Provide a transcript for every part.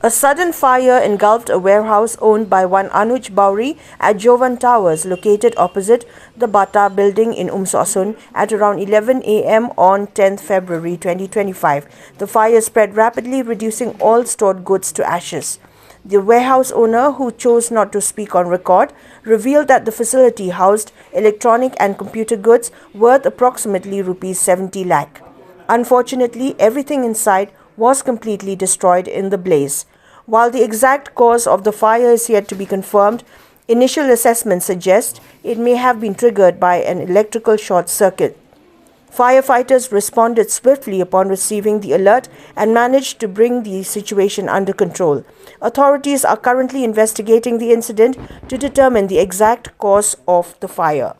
A sudden fire engulfed a warehouse owned by one Anuj Bauri at Jovan Towers, located opposite the Bata building in Umsosun at around 11 a.m. on 10th February 2025. The fire spread rapidly, reducing all stored goods to ashes. The warehouse owner, who chose not to speak on record, revealed that the facility housed electronic and computer goods worth approximately rupees 70 lakh. Unfortunately, everything inside was completely destroyed in the blaze. While the exact cause of the fire is yet to be confirmed, initial assessments suggest it may have been triggered by an electrical short circuit. Firefighters responded swiftly upon receiving the alert and managed to bring the situation under control. Authorities are currently investigating the incident to determine the exact cause of the fire.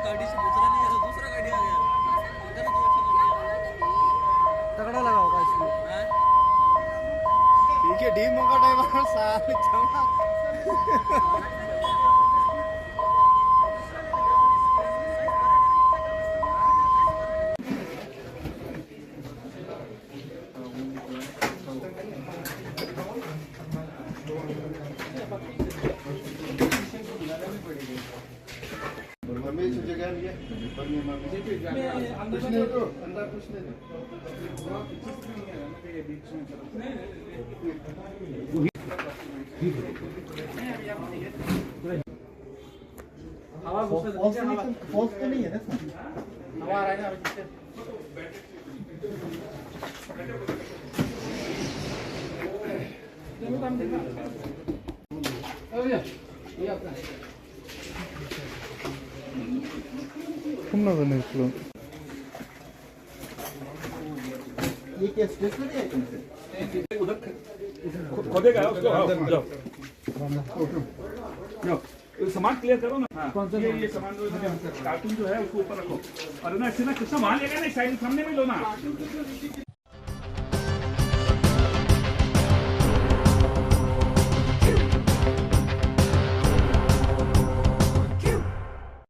गाड़ी से दूसरा नहीं है, दूसरा गाड़ी आ गया। इधर तो अच्छा लग गया। तगड़ा लगा होगा इसमें। हैं? ठीक है, डी मोका ड्राइवर साल क्षमा। जगह लिया कुछ नहीं तो अंदर कुछ नहीं हवा फॉल्स तो नहीं है ना, हवा आ रहा है ना ये क्या स्टेशनरी आइटम है? उधर खोदेगा उसको। जाओ सामान क्लियर करो ना। हाँ, ये सामान कार्टून जो है उसको ऊपर रखो और ना कितना माल लेगा ना साइड सामने में लो ना।